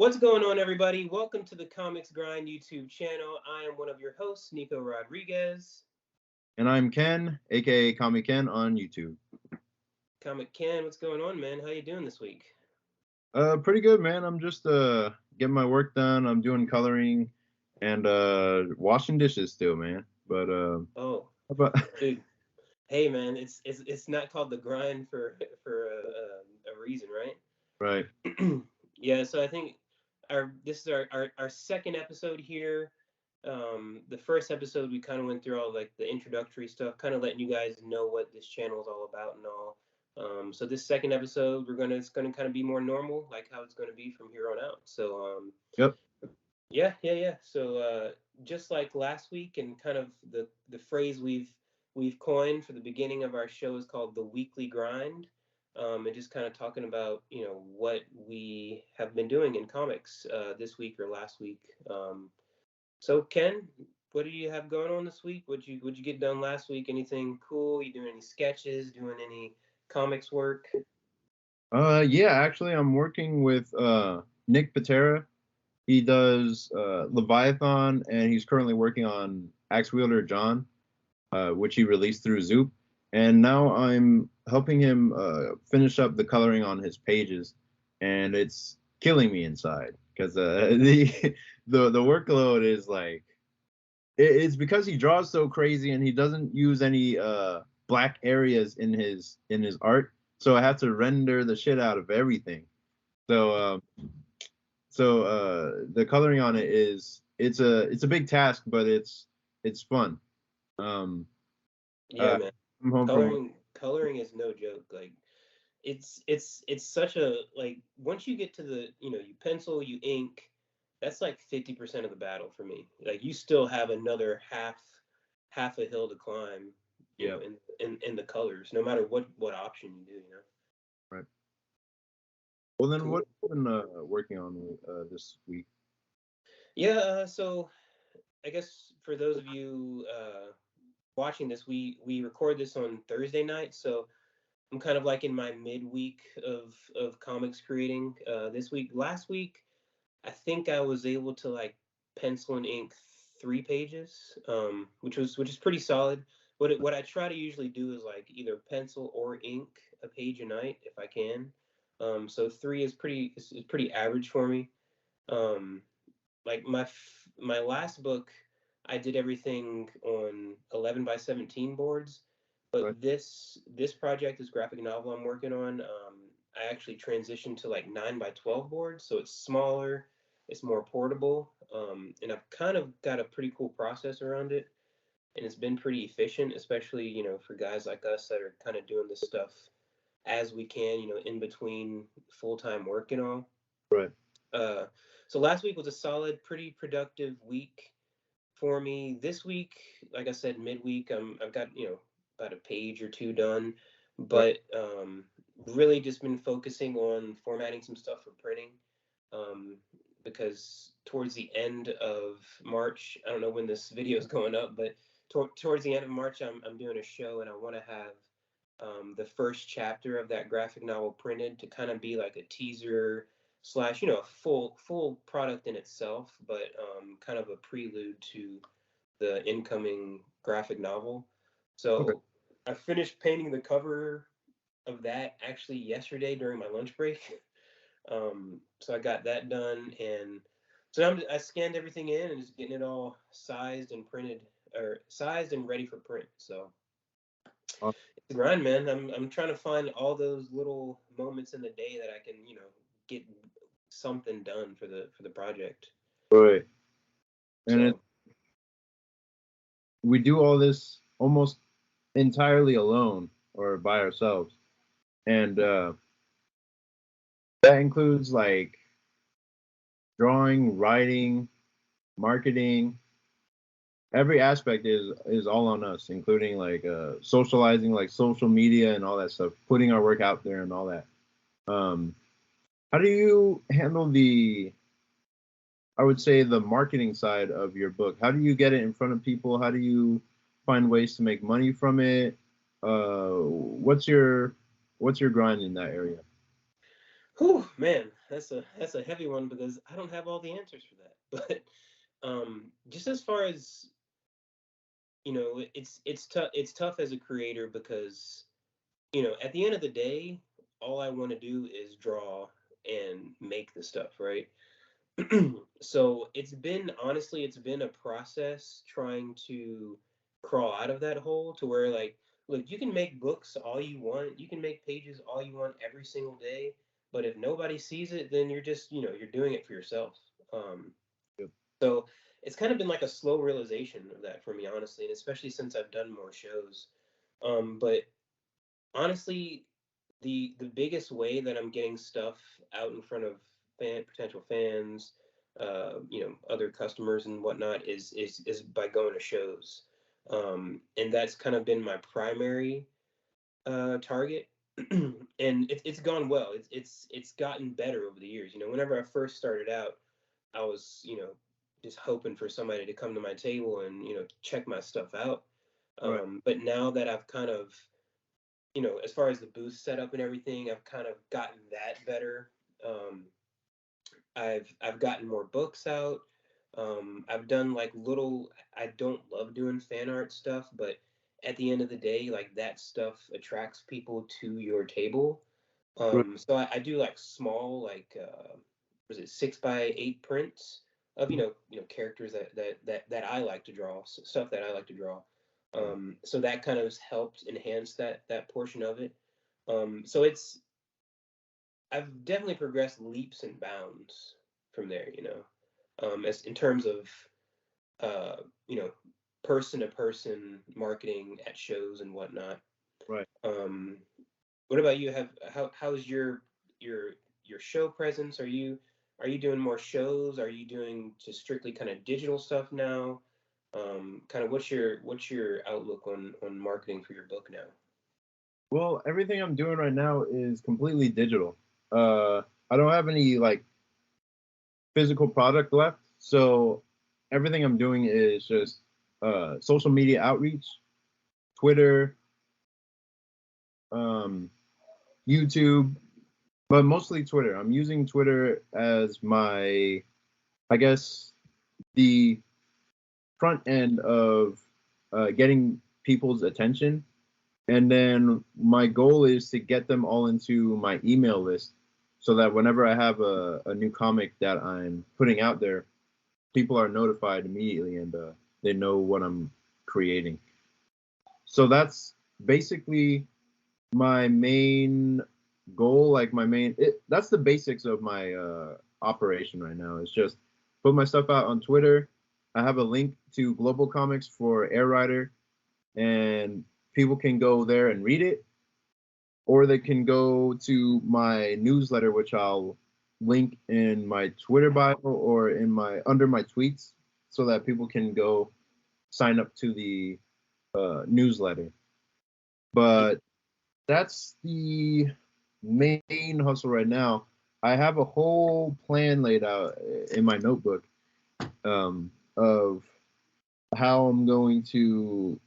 What's going on, everybody? Welcome to the Comics Grind YouTube channel. I am one of your hosts, Nico Rodriguez. And I'm Ken, aka Comic Ken on YouTube. Comic Ken, what's going on, man? How you doing this week? Pretty good, man. I'm just getting my work done. I'm doing coloring and washing dishes still, man. But Oh, how about dude. Hey, man, it's not called the grind for a reason, right? right? Yeah. So I think this is our second episode here. The first episode we kind of went through all like the introductory stuff, kind of letting you guys know what this channel is all about and all. So this second episode it's gonna kind of be more normal, like how it's gonna be from here on out. So Yep. yeah. So just like last week, and kind of the phrase we've coined for the beginning of our show is called the weekly grind. And just kind of talking about what we have been doing in comics this week or last week. So Ken, what do you have going on this week? What'd you get done last week? Anything cool? You doing any sketches? Doing any comics work? Yeah, actually, I'm working with Nick Patera. He does Leviathan, and he's currently working on Axe Wielder John, which he released through Zoop. And now I'm helping him finish up the coloring on his pages, and it's killing me inside because the workload is like it's because he draws so crazy and he doesn't use any black areas in his art, so I have to render the shit out of everything. So the coloring on it is it's a big task, but it's fun. Um, Yeah, uh, man. I'm home from work. Coloring is no joke. Like it's such a like once you get to the you pencil, you ink, that's like 50% of the battle for me. Like you still have another half a hill to climb, Yeah, in the colors, no matter what option you do. right. Well, then what Cool. have you been working on this week? Yeah, so I guess for those of you watching this, we record this on Thursday night, so I'm kind of like in my midweek of comics creating this week. Last week, I think I was able to like pencil and ink 3 pages, which is pretty solid. What I try to usually do is like either pencil or ink a page a night if I can. So three is pretty average for me. Um, like my last book, I did everything on 11 by 17 boards, Right. but this project, this graphic novel I'm working on, I actually transitioned to like 9 by 12 boards, so it's smaller, it's more portable, and I've kind of got a pretty cool process around it, and it's been pretty efficient, especially for guys like us that are kind of doing this stuff as we can, in between full-time work and all. Right. uh, so last week was a solid, pretty productive week for me. This week, like I said, midweek, I've got about a page or two done, Right. but really just been focusing on formatting some stuff for printing, um, because towards the end of March, I don't know when this video is going up, but towards the end of March, I'm doing a show and I want to have the first chapter of that graphic novel printed to kind of be like a teaser slash a full product in itself, but kind of a prelude to the incoming graphic novel. Okay. So I finished painting the cover of that actually yesterday during my lunch break. So I got that done, and so I scanned everything in and just getting it all sized and printed, or sized and ready for print. So Awesome. it's a grind, man. I'm trying to find all those little moments in the day that I can, get something done for the project. Right. And So we do all this almost entirely alone or by ourselves, and that includes like drawing, writing, marketing. Every aspect is all on us, including like socializing, like social media and all that stuff, putting our work out there and all that. Um, how do you handle I would say, the marketing side of your book? How do you get it in front of people? How do you find ways to make money from it? What's your grind in that area? whew, man. that's a heavy one because I don't have all the answers for that. But just as far as it's tough. It's tough as a creator because at the end of the day, all I want to do is draw and make the stuff, right? So it's been a process trying to crawl out of that hole to where, like, look, you can make books all you want, you can make pages all you want every single day, but if nobody sees it, then you're just, you're doing it for yourself. Um, Yep. so it's kind of been like a slow realization of that for me, honestly, and especially since I've done more shows. But honestly, the biggest way that I'm getting stuff out in front of potential fans, other customers and whatnot is by going to shows, and that's kind of been my primary target, and it's gone well. It's gotten better over the years. Whenever I first started out, I was just hoping for somebody to come to my table and check my stuff out. Right. But now that I've kind of as far as the booth setup and everything, I've kind of gotten that better. Um, I've gotten more books out. I've done like little. I don't love doing fan art stuff, but at the end of the day, like that stuff attracts people to your table. Right. So I do like small, like was it 6x8 prints of characters that I like to draw, stuff that I like to draw. So that kind of helped enhance that portion of it. So I've definitely progressed leaps and bounds from there, as in terms of uh, you know, person to person marketing at shows and whatnot. Right. Um, what about you? How's your your show presence? Are you doing more shows? Are you doing just strictly kind of digital stuff now? Kind of what's your outlook on marketing for your book now? Well, everything I'm doing right now is completely digital. Uh, I don't have any like physical product left, so everything I'm doing is just social media outreach, Twitter, um, YouTube, but mostly Twitter. I'm using Twitter as my, I guess, the front end of getting people's attention. And then my goal is to get them all into my email list so that whenever I have a new comic that I'm putting out there, people are notified immediately and they know what I'm creating. So that's basically my main goal, like that's the basics of my operation right now. It's just put my stuff out on Twitter. I have a link to GlobalComix for Air Rider, and people can go there and read it, or they can go to my newsletter, which I'll link in my Twitter bio or in my under my tweets, so that people can go sign up to the newsletter. But that's the main hustle right now. I have a whole plan laid out in my notebook, of how I'm going to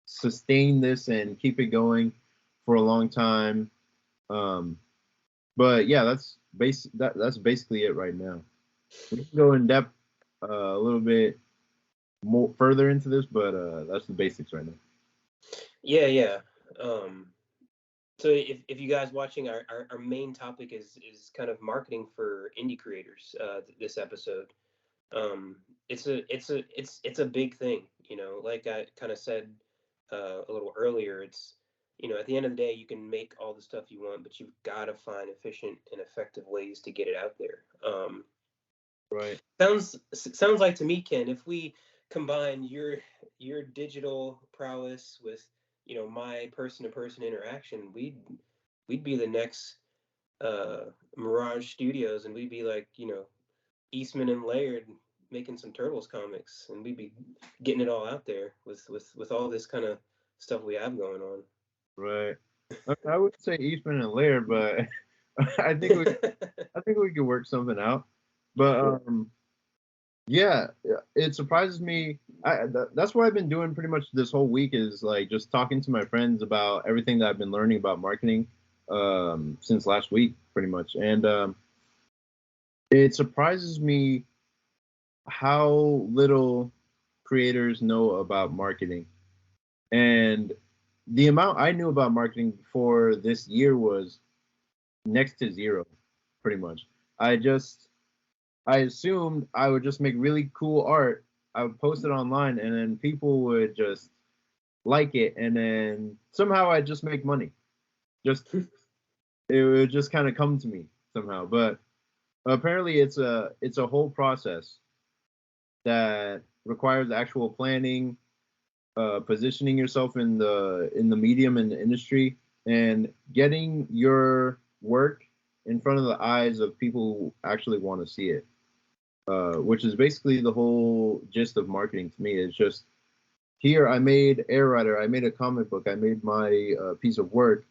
sustain this and keep it going for a long time. Um, but yeah, that's basically it right now. We can go in depth a little bit more further into this, but that's the basics right now. Yeah, yeah. Um, so if you guys watching, our main topic is kind of marketing for indie creators. This episode, it's a big thing. Like I kind of said a little earlier. It's at the end of the day, you can make all the stuff you want, but you've got to find efficient and effective ways to get it out there. Right. Sounds like to me, Ken, if we combine your digital prowess with my person to person interaction, we'd be the next Mirage Studios, and we'd be like Eastman and Laird making some Turtles comics, and we'd be getting it all out there with all this kind of stuff we have going on. Right. I would say Eastman and Laird, but I think we could work something out. But yeah, it surprises me. That's what I've been doing pretty much this whole week, is like just talking to my friends about everything that I've been learning about marketing. since last week, pretty much, and it surprises me how little creators know about marketing. And the amount I knew about marketing before this year was next to zero, pretty much. I just I assumed I would just make really cool art. I would post it online, and then people would just like it, and then somehow I'd just make money. Just it would just kind of come to me somehow. But apparently, it's a whole process that requires actual planning, positioning yourself in the medium and the industry, and getting your work in front of the eyes of people who actually want to see it. Which is basically the whole gist of marketing to me. It's just here I made Air Rider, I made a comic book, I made my piece of work,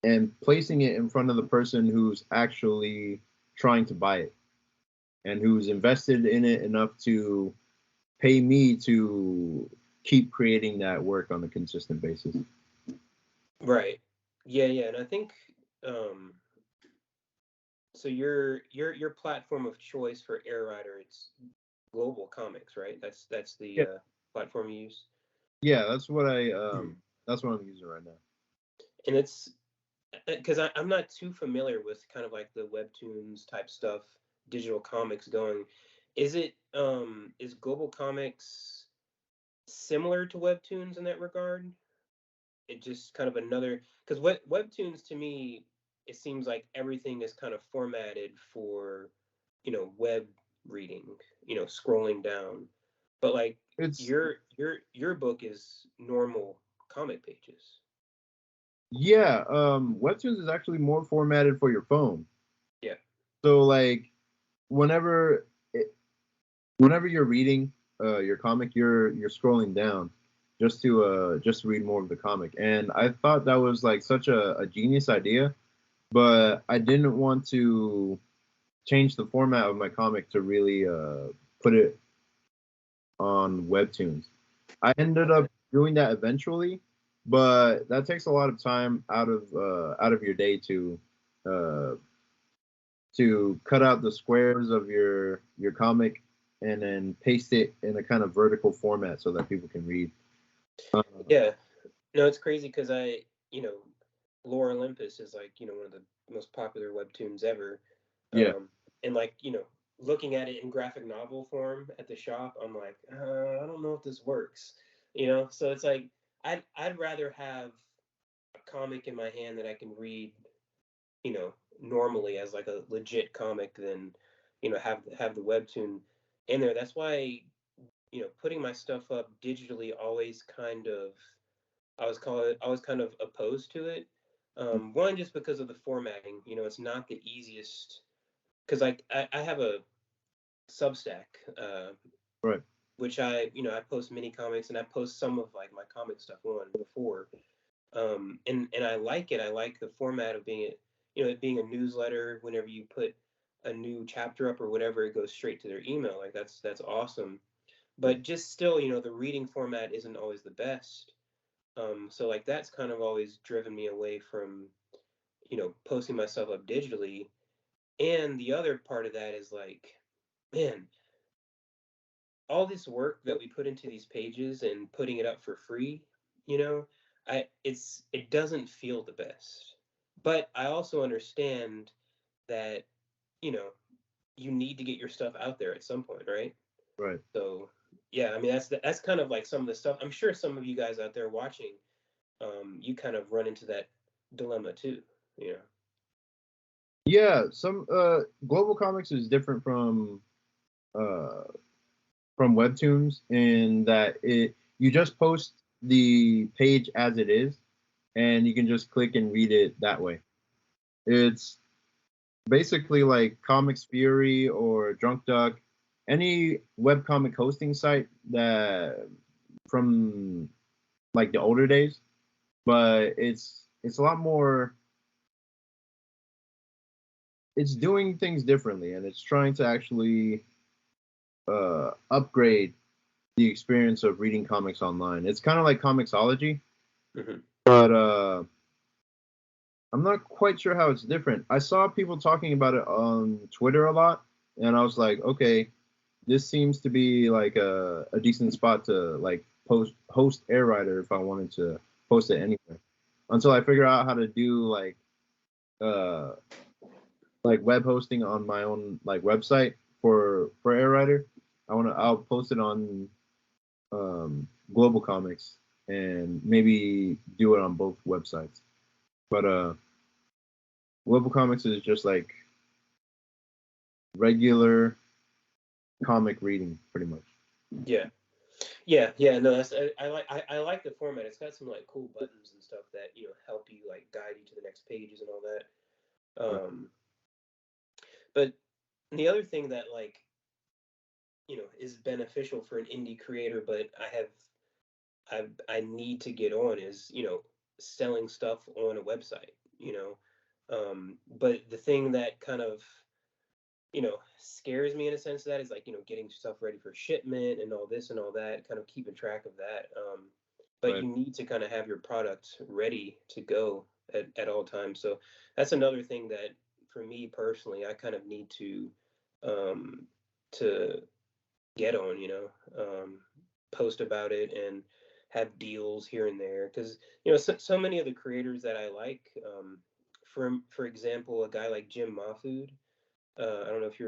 and placing it in front of the person who's actually trying to buy it and who's invested in it enough to pay me to keep creating that work on a consistent basis. Right. Yeah, yeah, and I think um, so. Your platform of choice for Air Rider, it's GlobalComix, right? That's the Yeah, platform you use. yeah, Hmm. that's what I'm using right now. And it's because I'm not too familiar with kind of like the webtoons type stuff, digital comics going. Is Global Comics similar to webtoons in that regard? It just kind of another because webtoons to me, it seems like everything is kind of formatted for, web reading, scrolling down. But like It's your book is normal comic pages. Yeah, Webtoons is actually more formatted for your phone. Yeah. So like whenever whenever you're reading your comic, you're scrolling down just to read more of the comic. And I thought that was like such a genius idea, but I didn't want to change the format of my comic to really put it on Webtoons. I ended Okay. up doing that eventually, but that takes a lot of time out of your day uh, to cut out the squares of your comic and then paste it in a kind of vertical format so that people can read. Uh, Yeah. No, it's crazy because Lore Olympus is like, one of the most popular webtoons ever. yeah, And like, looking at it in graphic novel form at the shop, I'm like, I don't know if this works. So it's like I'd rather have a comic in my hand that I can read, normally as like a legit comic than, have the webtoon in there. That's why, putting my stuff up digitally always kind of I was kind of opposed to it. One, just because of the formatting. It's not the easiest because like I have a Substack, right. which I post mini comics and I post some of like my comic stuff on before. And I like it. I like the format of it being a newsletter. Whenever you put a new chapter up or whatever, it goes straight to their email. Like that's awesome. Right. But just still, the reading format isn't always the best. So like that's kind of always driven me away from, posting myself up digitally. And the other part of that is like, man, all this work that we put into these pages and putting it up for free, you know, it doesn't feel the best. But I also understand that, you know, you need to get your stuff out there at some point, right? Right. So yeah, I mean that's kind of like some of the stuff. I'm sure some of you guys out there watching, you kind of run into that dilemma too, you know. Yeah, some Global Comics is different uh from Webtoons in that it you just post the page as it is and you can just click and read it that way. It's basically like Comics Fury or Drunk Duck, any webcomic hosting site that from like the older days, but it's a lot more. It's doing things differently, and it's trying to actually upgrade the experience of reading comics online. It's kind of like Comixology, Hmm. but I'm not quite sure how it's different. I saw people talking about it on Twitter a lot, and I was like, okay, this seems to be like a decent spot to like host Air Rider if I wanted to post it anywhere. Until I figure out how to do uh like web hosting on my own like website for Air Rider. I'll post it on GlobalComix and maybe do it on both websites. But GlobalComix is just like regular comic reading, pretty much. Yeah. Yeah. No, I like the format. It's got some like cool buttons and stuff that help you like guide you to the next pages and all that. But the other thing that like is beneficial for an indie creator, but I need to get on is selling stuff on a website. But the thing that kind of scares me in a sense of that is like, getting stuff ready for shipment and all this and all that, kind of keeping track of that. But Right. you need to kind of have your product ready to go at all times. So that's another thing that for me personally, I kind of need um, to get on, post about it and have deals here and there. Because, so many of the creators that I like, for example, a guy like Jim Mahfood, I don't know if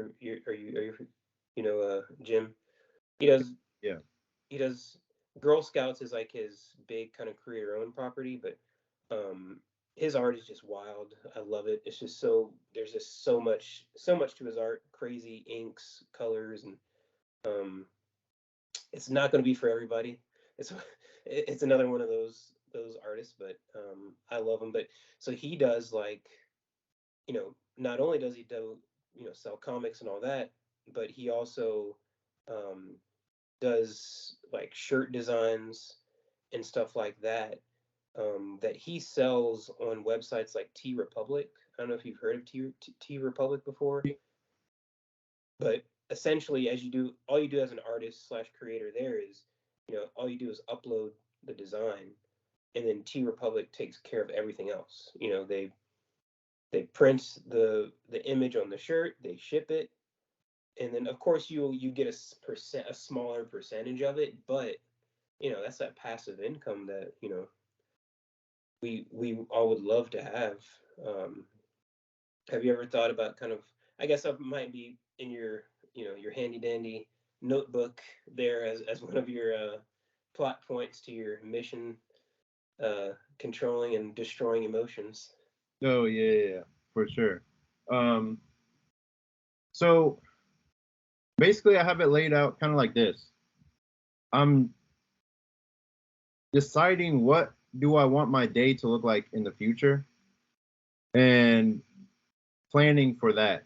Jim. He does Yeah. he does Girl Scouts is like his big kind of creator owned property, but his art is just wild. I love it. It's just there's just so much to his art, crazy inks, colors, and um it's not going to be for everybody. It's it's another one of those artists, but I love him. But so he does like not only does he do sell comics and all that, but he also um, does like shirt designs and stuff like that that he sells on websites like T Republic. I don't know if you've heard of T Republic before, but essentially, all you do as an artist slash creator there is, all you do is upload the design, and then T Republic takes care of everything else. They print the image on the shirt, they ship it, and then of course you get a smaller percentage of it, but that's that passive income that we all would love to have. Um, have you ever thought about kind of? I guess that might be in your handy dandy notebook there as one of your plot points to your mission, controlling and destroying emotions. Oh yeah, for sure. Um, so basically, I have it laid out kind of like this. I'm deciding what do I want my day to look like in the future, and planning for that.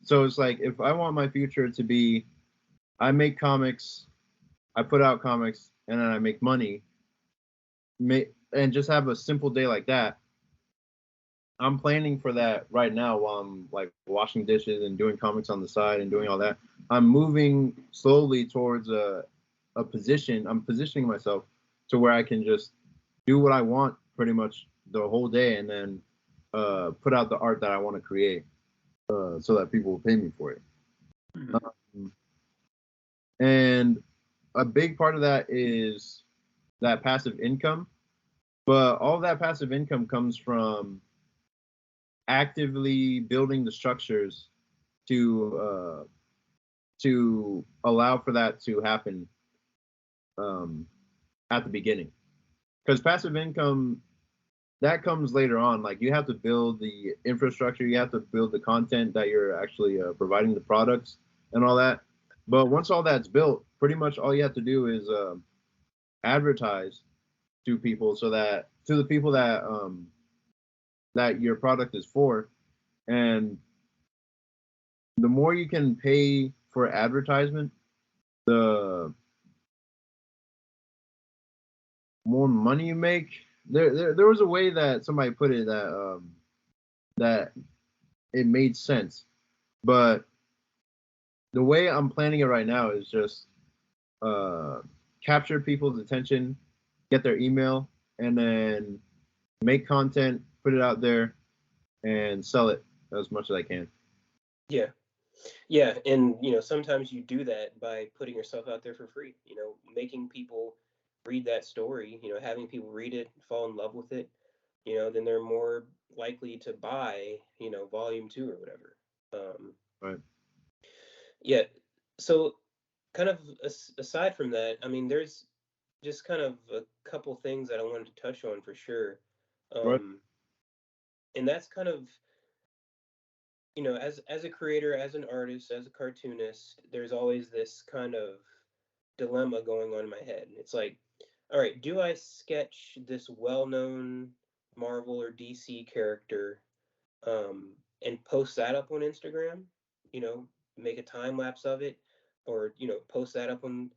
So it's like if I want my future to be, I make comics, I put out comics, and then I make money, and just have a simple day like that. I'm planning for that right now while I'm like washing dishes and doing comics on the side and doing all that. I'm moving slowly towards a position. I'm positioning myself to where I can just do what I want pretty much the whole day and then put out the art that I want to create so that people will pay me for it. Mhm. Um, and a big part of that is that passive income. But all that passive income comes from actively building the structures to allow for that to happen um, at the beginning. Because passive income that comes later on. Like you have to build the infrastructure, you have to build the content that you're actually providing the products and all that. But once all that's built, pretty much all you have to do is advertise to people so that to the people that your product is for, and the more you can pay for advertisement, the more money you make. There was a way that somebody put it that it made sense, but the way I'm planning it right now is just uh, capture people's attention, get their email, and then make content, put it out there, and sell it as much as I can. Yeah. Yeah, and sometimes you do that by putting yourself out there for free, making people read that story, having people read it, fall in love with it, then they're more likely to buy, volume 2 or whatever. Right. Yeah. So kind of aside from that, I mean, there's just kind of a couple things that I wanted to touch on for sure. Right. And that's kind of, as a creator, as an artist, as a cartoonist, there's always this kind of dilemma going on in my head. It's like, all right, do I sketch this well-known Marvel or DC character, and post that up on Instagram? Make a time lapse of it, or post that up on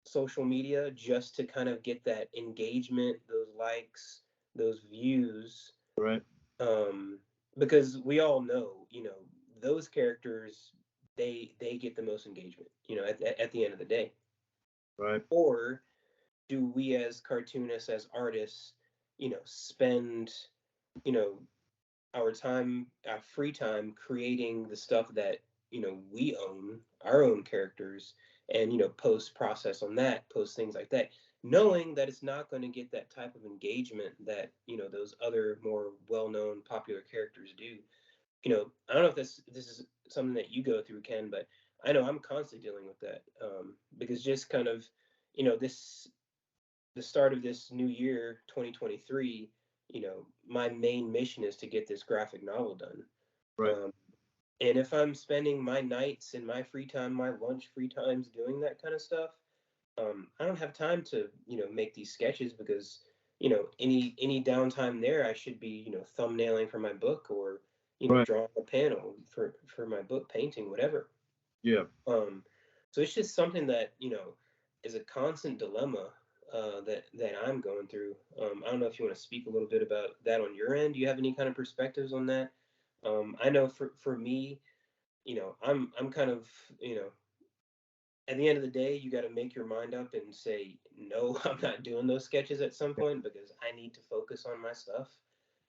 social media just to kind of get that engagement, those likes, those views, Right. um, because we all know, those characters, they get the most engagement, at the end of the day. Right. Or do we as cartoonists, as artists, spend, you know, our free time creating the stuff that, we own, our own characters, and, post process on that, post things like that, knowing that it's not going to get that type of engagement that, those other more well-known popular characters do. I don't know if this is something that you go through, Ken, but I know I'm constantly dealing with that, because just kind of, this the start of this new year, 2023, my main mission is to get this graphic novel done. Right. Um, and if I'm spending my nights and my free time, my lunch free times doing that kind of stuff, I don't have time to, make these sketches because, any downtime there, I should be, thumbnailing for my book or, Right. drawing a panel for my book, painting, whatever. Yeah. Um, so it's just something that is a constant dilemma, that I'm going through. I don't know if you want to speak a little bit about that on your end. Do you have any kind of perspectives on that? I know for me, I'm kind of, at the end of the day, you got to make your mind up and say, no, I'm not doing those sketches at some point because I need to focus on my stuff.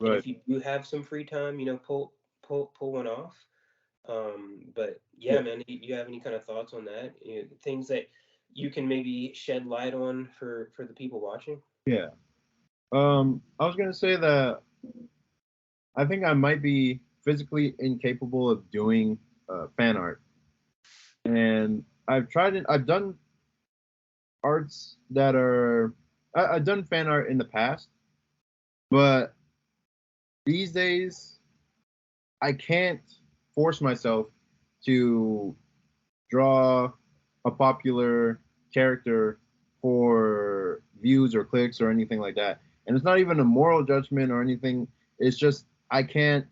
And Right. if you do have some free time, pull one off. But Yeah. yeah, man, you have any kind of thoughts on that? Things that you can maybe shed light on for the people watching? Yeah. I was gonna say that I think I might be physically incapable of doing fan art, and I've tried it. I've done arts that are I've done fan art in the past, but these days I can't force myself to draw a popular character for views or clicks or anything like that. And it's not even a moral judgment or anything. It's just I can't.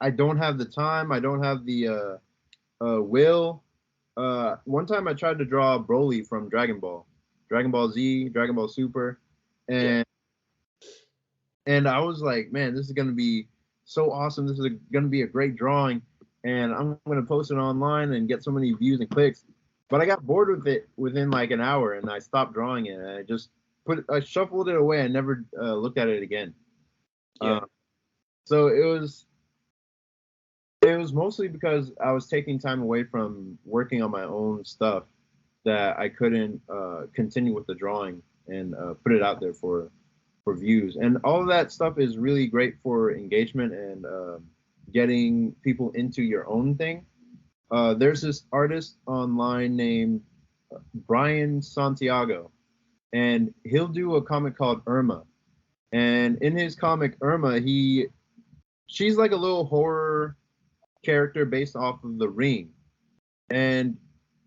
I don't have the time. I don't have the will. One time I tried to draw Broly from Dragon Ball Z, Dragon Ball Super, Yeah, and I was like, man, this is gonna be so awesome. This is gonna be a great drawing, and I'm gonna post it online and get so many views and clicks. But I got bored with it within like an hour, and I stopped drawing it. And I shuffled it away. I never looked at it again. yeah, So it was mostly because I was taking time away from working on my own stuff that I couldn't continue with the drawing and put it out there for views. And all of that stuff is really great for engagement and getting people into your own thing. There's this artist online named Brian Santiago, and he'll do a comic called Irma. And in his comic Irma, she's like a little horror character based off of The Ring, and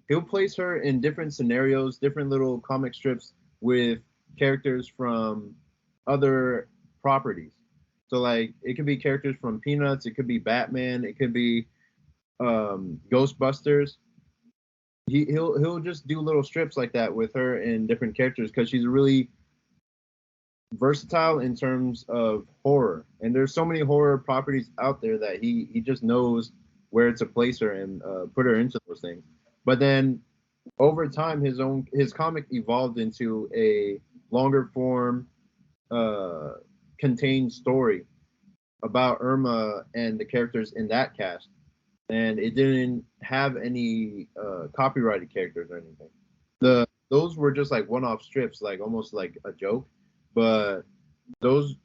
he'll place her in different scenarios, different little comic strips with characters from other properties. So like it could be characters from Peanuts, it could be Batman, it could be Ghostbusters. He'll just do little strips like that with her and different characters because she's really versatile in terms of horror. And there's so many horror properties out there that he just knows where to place her and put her into those things. But then over time, his comic evolved into a longer form, contained story, about Irma and the characters in that cast, and it didn't have any copyrighted characters or anything. Those were just like one-off strips, like almost like a joke, but those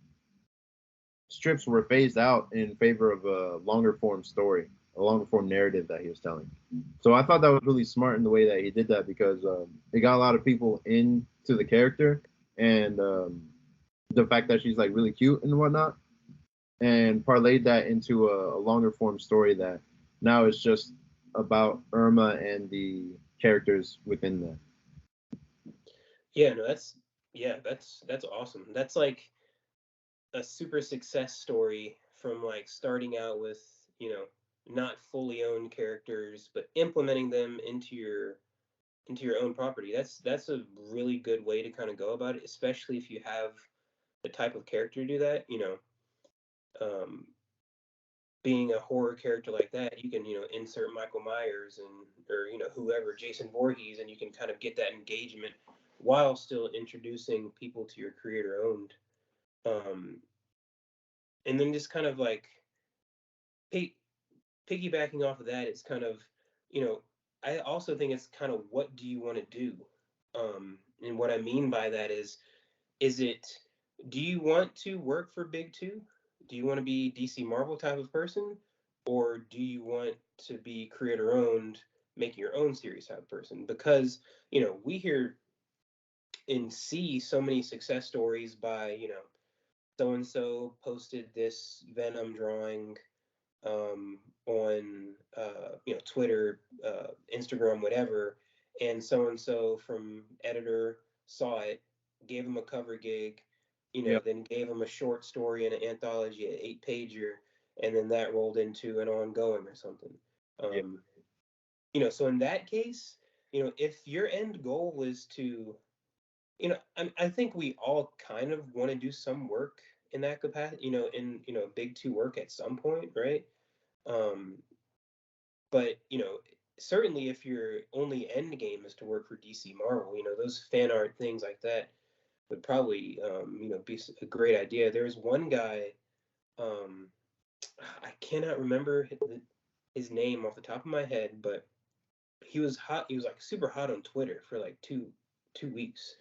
strips were phased out in favor of a longer form story, a longer form narrative that he was telling. So I thought that was really smart in the way that he did that because it got a lot of people into the character and the fact that she's like really cute and whatnot, and parlayed that into a longer form story that now is just about Irma and the characters within that. Yeah, no, that's awesome. That's like a super success story from like starting out with, you know, not fully owned characters, but implementing them into your own property. That's a really good way to kind of go about it, especially if you have the type of character to do that. You know, um, being a horror character like that, you can, you know, insert Michael Myers and or you know whoever, Jason Voorhees, and you can kind of get that engagement while still introducing people to your creator owned. Um, and then just kind of like pig, piggybacking off of that, it's kind of, you know, I also think it's kind of what do you want to do? And what I mean by that is it, do you want to work for Big Two? Do you want to be DC Marvel type of person? Or do you want to be creator owned, make your own series type of person? Because, you know, we hear and see so many success stories by, you know, so and so posted this Venom drawing on you know Twitter, Instagram, whatever, and so from editor saw it, gave him a cover gig, you know, Yeah, then gave him a short story in an anthology, an 8 pager, and then that rolled into an ongoing or something. yeah, Um, you know, so in that case, you know, if your end goal was to, you know, I think we all kind of want to do some work in that capacity, you know, in you know Big Two work at some point, right? Um, but you know, certainly if your only end game is to work for DC Marvel, you know, those fan art things like that would probably you know be a great idea. There's one guy, um, I cannot remember his name off the top of my head, but he was hot. He was like super hot on Twitter for like two weeks.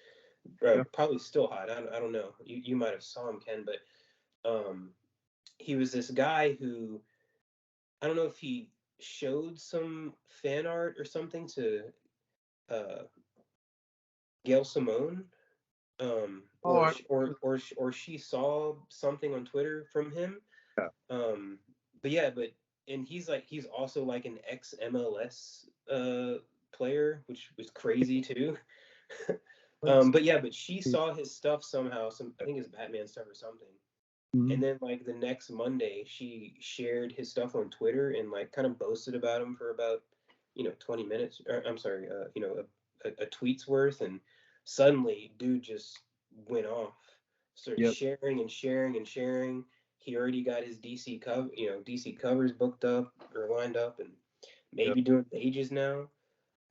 yeah. Probably still hot. I don't know. You might have saw him, Ken, but um, he was this guy who I don't know if he showed some fan art or something to uh, Gail Simone, Oh, or I, or she saw something on Twitter from him. yeah. Um, but yeah, but and he's also like an ex MLS player, which was crazy too. Let's But yeah, but she see. saw his stuff somehow. Some I think it's Batman stuff or something. And Mhm. then like the next Monday, she shared his stuff on Twitter and like kind of boasted about him for about, you know, 20 minutes. Or, I'm sorry, you know, a tweet's worth, and suddenly dude just went off, started Yep, sharing and sharing and sharing. He already got his DC cover, you know, DC covers booked up or lined up, and yep. maybe doing pages now.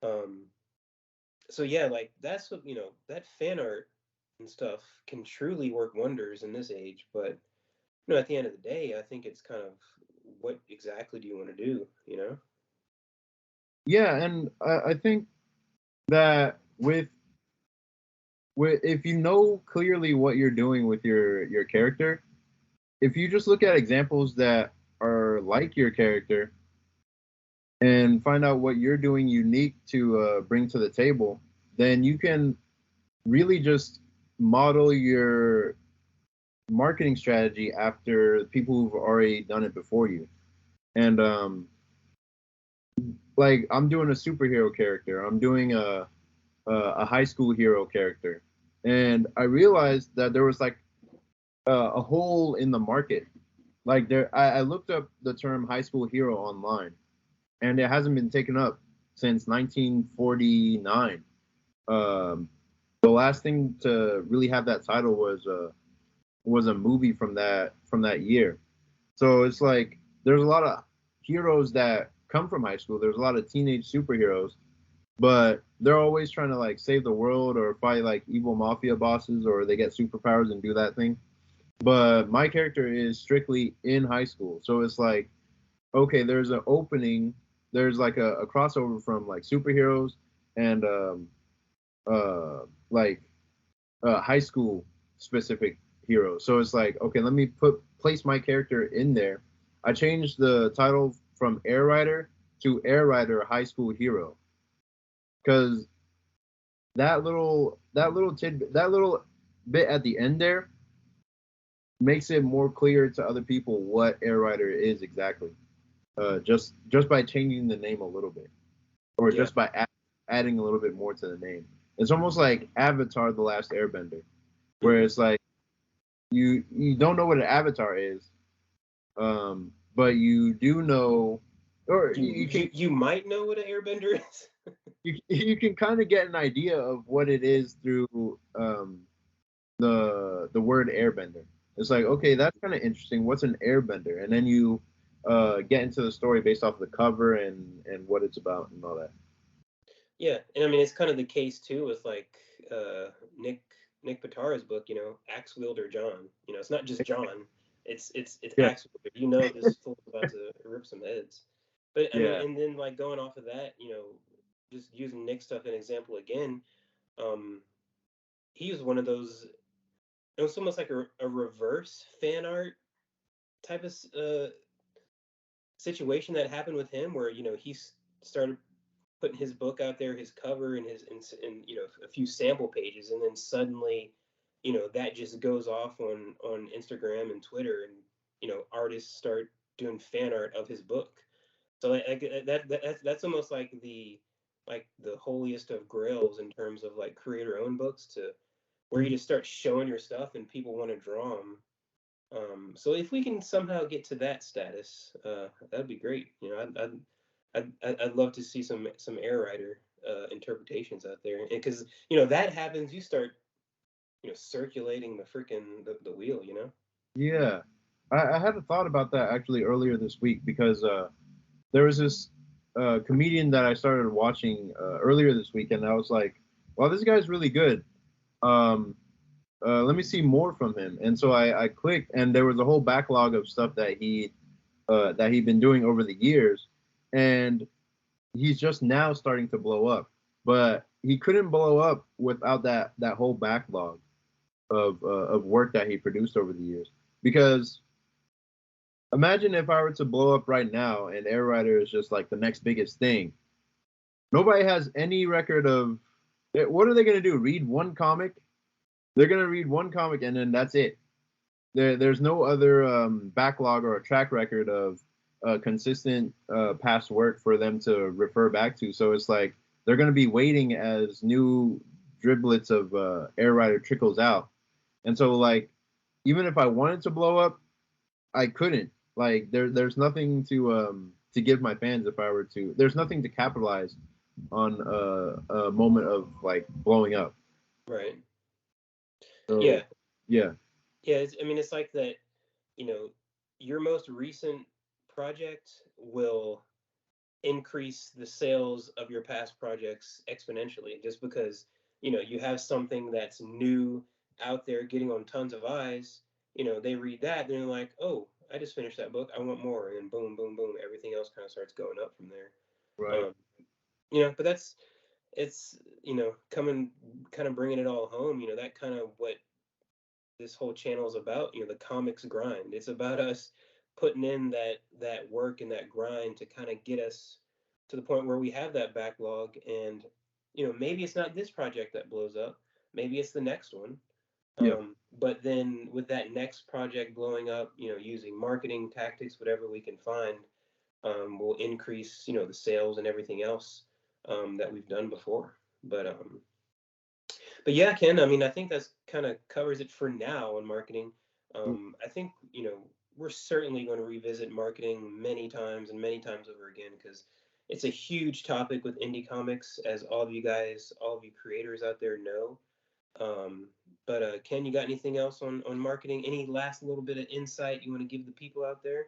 Um, so yeah, like that's what, you know, that fan art and stuff can truly work wonders in this age, but you know, at the end of the day, I think it's kind of what exactly do you want to do, you know? Yeah, and I think that with if you know clearly what you're doing with your character, if you just look at examples that are like your character and find out what you're doing unique to bring to the table, then you can really just model your marketing strategy after people who've already done it before you. And like I'm doing a superhero character, I'm doing a high school hero character, and I realized that there was like a hole in the market. Like I looked up the term high school hero online, and it hasn't been taken up since 1949. Um, the last thing to really have that title was a movie from that year. So it's like there's a lot of heroes that come from high school. There's a lot of teenage superheroes, but they're always trying to like save the world or fight like evil mafia bosses or they get superpowers and do that thing. but my character is strictly in high school. So it's like, okay, there's an opening, there's like a crossover from like superheroes and like high school specific heroes. So it's like, okay, let me place my character in there. I changed the title from Air Rider to Air Rider High School Hero because that little bit at the end there makes it more clear to other people what Air Rider is exactly. Just by changing the name a little bit, or Yeah. just by adding a little bit more to the name. It's almost like Avatar: The Last Airbender, where Mm-hmm. it's like you don't know what an avatar is, but you do know, or You might know what an airbender is. you can kind of get an idea of what it is through the word airbender. It's like, okay, that's kind of interesting. What's an airbender? And then you get into the story based off the cover and what it's about and all that. Yeah, and I mean it's kind of the case too with like uh, Nick Nick Pitara's book. Axe Wielder John. It's not just John. It's Yeah, Axe Wielder. This fool's about to rip some heads. But I mean, yeah, and then like going off of that, just using Nick stuff an example again. Um, he was one of those. It was almost like a reverse fan art type of situation that happened with him, where he started putting his book out there, his cover, and and a few sample pages, and then suddenly, that just goes off on Instagram and Twitter, and artists start doing fan art of his book. So that's almost like the holiest of grails in terms of like creator owned books, to where you just start showing your stuff and people want to draw them. So if we can somehow get to that status, that'd be great. I'd love to see some Air Rider interpretations out there, because that happens, you start circulating the freaking the wheel. yeah. I had a thought about that actually earlier this week because there was this comedian that I started watching earlier this week, and I was like, "Wow, this guy's really good. Um, let me see more from him." And so I clicked, and there was a whole backlog of stuff that he'd been doing over the years, and he's just now starting to blow up. But he couldn't blow up without that whole backlog of work that he produced over the years. Because imagine if I were to blow up right now and Air Rider is just like the next biggest thing. Nobody has any record of what are they gonna do? Read one comic? They're gonna read one comic and then that's it. There's no other backlog or a track record of consistent past work for them to refer back to. So it's like they're gonna be waiting as new driblets of Air Rider trickles out. And so like even if I wanted to blow up, I couldn't. Like there's nothing to give my fans if I were to. There's nothing to capitalize on a moment of like blowing up. Right. So Yeah. yeah, Yeah. I mean, it's like that. You know, your most recent project will increase the sales of your past projects exponentially, just because you have something that's new out there getting on tons of eyes. They read that, they're like, oh, I just finished that book, I want more, and then boom, boom, boom, everything else kind of starts going up from there. right. But it's coming, kind of bringing it all home. That kind of what this whole channel is about. The comics grind. It's about us putting in that work and that grind to kind of get us to the point where we have that backlog. And maybe it's not this project that blows up. Maybe it's the next one. Yeah. But then with that next project blowing up, using marketing tactics, whatever we can find, will increase the sales and everything else that we've done before. But yeah, Ken, I mean, I think that's kind of covers it for now on marketing. I think, we're certainly going to revisit marketing many times and many times over again, because it's a huge topic with indie comics, as all of you guys, all of you creators out there know. But Ken, you got anything else on marketing? Any last little bit of insight you want to give the people out there?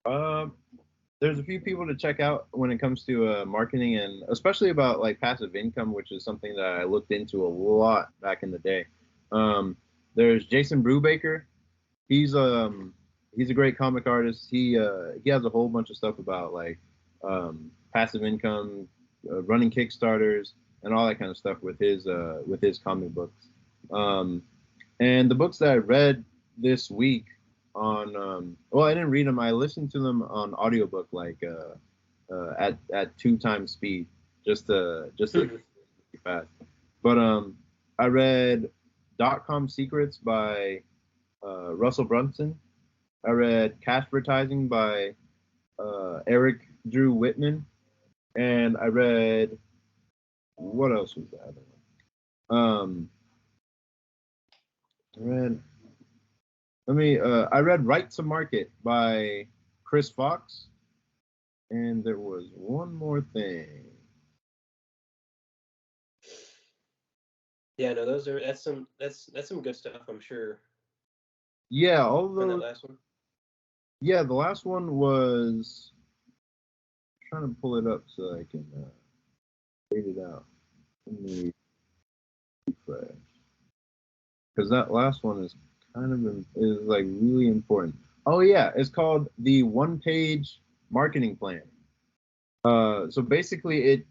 Um, there's a few people to check out when it comes to marketing and especially about like passive income, which is something that I looked into a lot back in the day. Um, there's Jason Brubaker. he's a great comic artist. He has a whole bunch of stuff about like passive income, running Kickstarters, and all that kind of stuff with his comic books. Um, and the books that I read this week on well, I didn't read them. I listened to them on audiobook, like at 2 times speed, just to be fast. But I read .com Secrets by Russell Brunson. I read Caspertising by Eric Drew Whitman, and I read, what else was that? I read I read Right to Market by Chris Fox, and there was one more thing. Yeah, no, that's some good stuff, I'm sure. Yeah, all of From that those. last one. Yeah, the last one was, I'm trying to pull it up so I can read it out. Let me refresh, because that last one is is like really important. Oh yeah, it's called the One Page Marketing Plan. So basically, it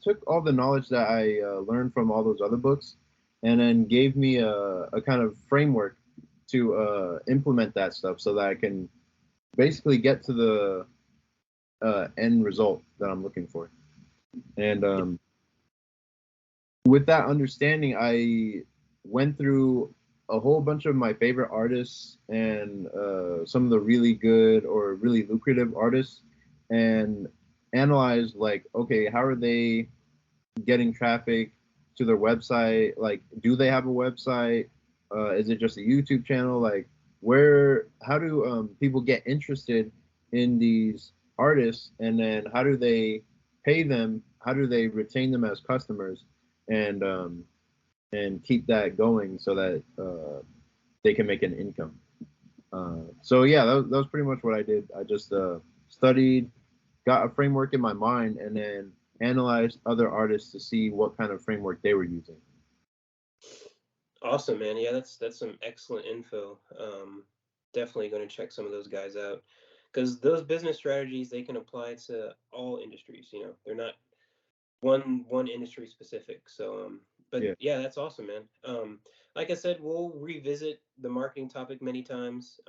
took all the knowledge that I learned from all those other books, and then gave me a kind of framework to implement that stuff, so that I can basically get to the end result that I'm looking for. And with that understanding, I went through a whole bunch of my favorite artists and some of the really good or really lucrative artists, and analyzed, like, okay, how are they getting traffic to their website? Like, do they have a website? Is it just a YouTube channel? Like, how do people get interested in these artists, and then how do they pay them? How do they retain them as customers, and keep that going so that they can make an income? So yeah, that was pretty much what I did. I just studied, got a framework in my mind, and then analyzed other artists to see what kind of framework they were using. Awesome, man. Yeah, that's some excellent info. Definitely going to check some of those guys out, because those business strategies, they can apply to all industries. You know, they're not one industry specific. So, but Yeah. yeah, that's awesome, man. Like I said, we'll revisit the marketing topic many times.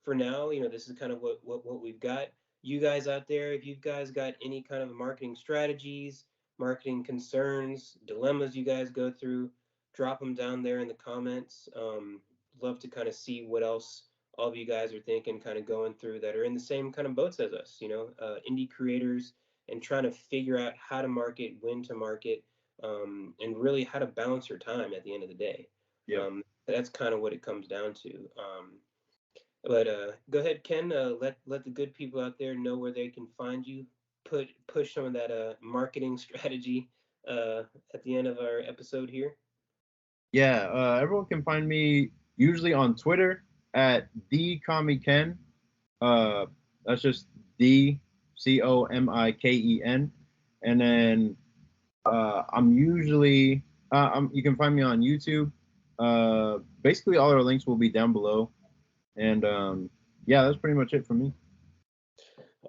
For now, you know, this is kind of what we've got. You guys out there, if you guys got any kind of marketing strategies, marketing concerns, dilemmas you guys go through, drop them down there in the comments. Love to kind of see what else all of you guys are thinking, kind of going through, that are in the same kind of boats as us. You know, indie creators, and trying to figure out how to market, when to market, and really how to balance your time at the end of the day. Yeah. That's kind of what it comes down to. But go ahead, Ken. Let the good people out there know where they can find you. Push some of that marketing strategy at the end of our episode here. Yeah. Everyone can find me usually on Twitter at @DComiken. Uh, that's just DCOMIKEN. And then I'm usually you can find me on YouTube. Basically, all our links will be down below. And yeah, that's pretty much it for me.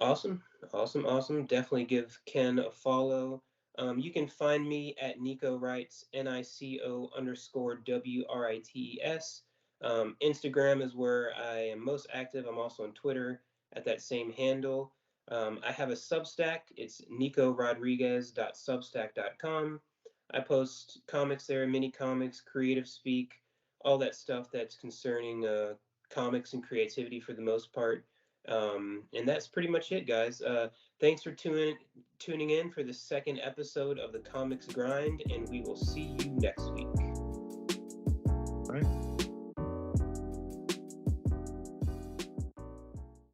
Awesome, awesome, awesome. Definitely give Ken a follow. You can find me at Nico Writes, NICO_WRITES. Instagram is where I am most active. I'm also on Twitter at that same handle. I have a Substack. It's nicorodriguez.substack.com. I post comics there, mini comics, creative speak, all that stuff that's concerning comics and creativity for the most part. And that's pretty much it, guys. Thanks for tuning in for the second episode of the Comics Grind, and we will see you next week. All right.